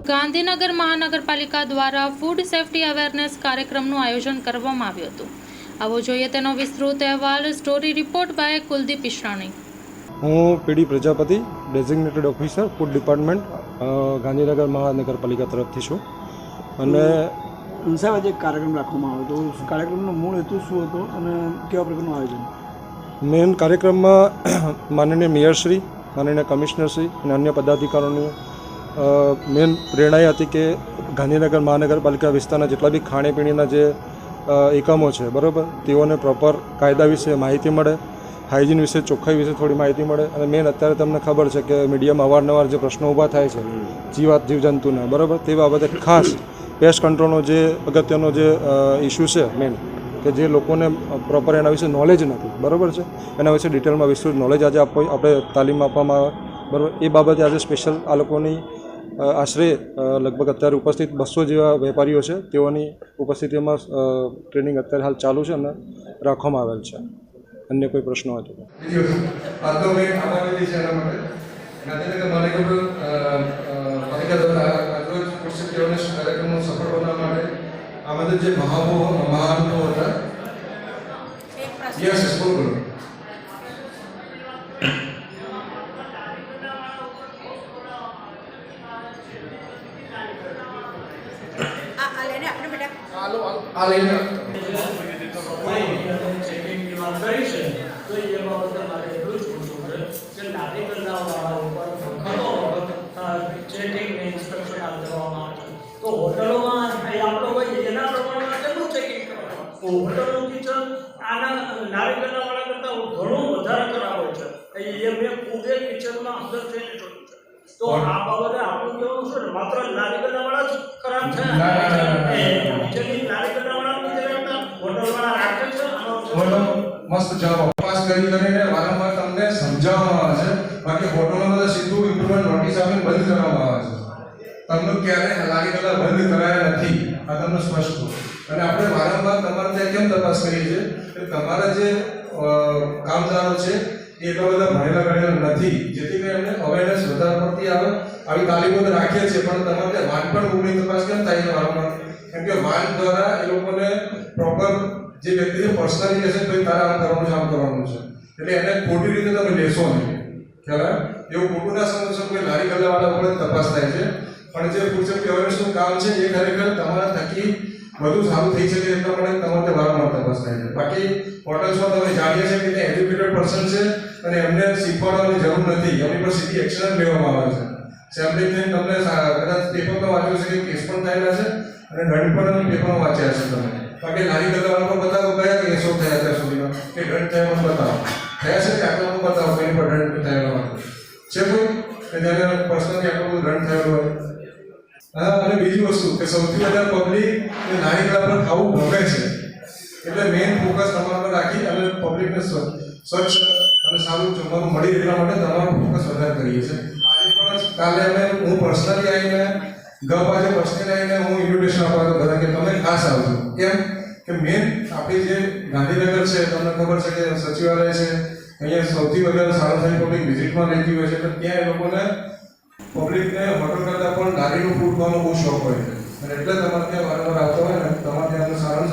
ગાંધીનગર મહાનગરપાલિકા દ્વારા food safety awareness કાર્યક્રમનું આયોજન કરવામાં આવ્યું હતું. આવો જોઈએ તેનો વિસ્તૃત અહેવાલ. Story report by Kuldeep Ishrani. હું PD Prajapati, designated officer food department, Gandhinagar મહાનગરપાલિકા તરફથી છું. અને સાહેબ, એક કાર્યક્રમ રાખવામાં આવ્યો હતો. કાર્યક્રમનો મૂળ હેતુ શું હતો અને કેવા પ્રકારનું આયોજન? મેઇન કાર્યક્રમમાં માનનીય મેયરશ્રી, માનનીય કમિશનરશ્રી અને અન્ય પદાધિકારીઓની મેઇન પ્રેરણા એ હતી કે ગાંધીનગર મહાનગરપાલિકા વિસ્તારના જેટલા બી ખાણીપીણીના જે એકમો છે, બરાબર, તેઓને પ્રોપર કાયદા વિશે માહિતી મળે, હાઇજીન વિશે, ચોખ્ખાઈ વિશે થોડી માહિતી મળે. અને મેઇન અત્યારે તમને ખબર છે કે મીડિયામાં અવારનવાર જે પ્રશ્નો ઊભા થાય છે જીવજંતુના, બરાબર, તે બાબતે ખાસ પેસ્ટ કંટ્રોલનો જે અગત્યનો જે ઇસ્યુ છે મેઇન, કે જે લોકોને પ્રોપર એના વિશે નોલેજ નથી, બરાબર છે, એના વિશે ડિટેલમાં વિસ્તૃત નોલેજ આજે આપણે તાલીમ આપવામાં આવે, બરાબર. એ બાબતે આજે સ્પેશિયલ આ લોકોની આશરે લગભગ અત્યારે ઉપસ્થિત 200 જેવા વેપારીઓ છે, તેઓની ઉપસ્થિતિમાં ટ્રેનિંગ અત્યારે હાલ ચાલુ છે અને રાખવામાં આવેલ છે. અન્ય કોઈ પ્રશ્નો હોય તો કાર્યક્રમો સફળ બનાવવા માટે আমাদের যে મહાનુભાવો હતા, યસ બોલો. આ લઈને તો હોટલોમાં આપણો હોય એના પ્રમાણમાં કેટલું ચેકિંગ કરવાનું? હોટલનું કિચન આના નારિકેળના વાળા કરતાં ઘણું વધારે ખરાબ હોય છે. એ મેં ખુદે કિચનમાં અંદર જઈને જોયું છે. તો આ બાબતે આપણું કેવું છે ને, માત્ર નારિકેળના વાળા જ ખરાબ છે. કિચનની નારિકેળના વાળા હોટલવાળા રાખે છે. મસ્ત જવાબ પાસ કરીને વારંવાર તમને સમજાવવામાં આવે છે. બાકી હોટલમાં તો સીધું ઇમ્પ્રુવમેન્ટ નોટિસ આપીને બંધ કરવામાં આવે છે. તમને ક્યારે લારીગલ્લા બંધ કરાયા નથી, આ તમને સ્પષ્ટ હોય. અને આપણે વારંવાર તમારે ત્યાં કેમ તપાસ કરીએ છીએ કે તમારા જે કામદારો છે એ એટલા બધા ભણેલા ગણેલા નથી, જેથી કરીને એમને અવેરનેસ વધારે પડતી આવે. આવી તાલીમો તો રાખીએ છીએ, પણ તમારે ત્યાં વાન પણ રૂમની તપાસ કેમ થાય છે વારંવાર? કેમ કે વાન દ્વારા એ લોકોને પ્રોપર જે વ્યક્તિને પર્સનલી કહેશે તો તારા આમ કરવાનું છે, આમ કરવાનું છે, એટલે એને ખોટી રીતે તમે લેશો નહીં. ખ્યાલ એવું ખોટું ના સમજશો કે લારી ગલ્લાવાળા વગર તપાસ થાય છે. પણ જે ફૂડ સેફ્ટી અવેરનેસનું કામ છે એ ખરેખર તમારા થકી વધુ સારું થઈ શકે એટલા માટે તમારે વારંવાર તપાસ થાય છે. બાકી હોટલ્સમાં તમે જાણીએ છીએ કે ત્યાં એજ્યુકેટેડ પર્સન છે અને એમને શીખવાડવાની જરૂર નથી, એમની પર સીધી એક્શન લેવામાં આવે છે. સેમ્પલિંગ થઈને તમને કદાચ પેપરમાં વાંચ્યું છે કે કેસ પણ થયેલા છે અને દંડ પણ પેપરમાં વાંચ્યા છે તમે. બાકી લારી ગલ્લાવાળા પર બતાવો કયા કેસો થયા અત્યાર સુધીમાં, કે દંડ થયા પણ બતાવો, થયા છે કે આટલા પણ બતાવો કઈ પર દંડ થયેલા છે કોઈ કે જ્યારે પર્સનલી આટલું દંડ થયેલો હોય. અને બીજી વસ્તુ કે સૌથી વધારે પબ્લિક એ નારિકેળ પર ખાવું ગમે છે, એટલે મેઇન ફોકસ તમારા પર રાખી અને પબ્લિકને સ્વચ્છ અને સારું જમવાનું મળી રહેવા માટે તમારું ફોકસ વધારે કરીએ છીએ. આજે પણ કાલે હું પર્સનલી આવીને આજે પર્સનલી આવીને હું ઇન્વિટેશન આપવા બધા કે તમે ખાસ આવજો. કેમ કે મેઇન આપણી જે ગાંધીનગર છે, તમને ખબર છે કે સચિવાલય છે, અહીંયા સૌથી વધારે સાર્વજનિક પબ્લિક વિઝિટમાં રહેતી હોય છે, તો ત્યાં એ લોકોને પબ્લિકને હોટલ કરતાં પણ નારીનું ફૂડ ખાવાનો બહુ શોખ હોય છે. અને એટલે તમારે ત્યાં વારંવાર આવતા હોય ને, તમારે ત્યાં સારું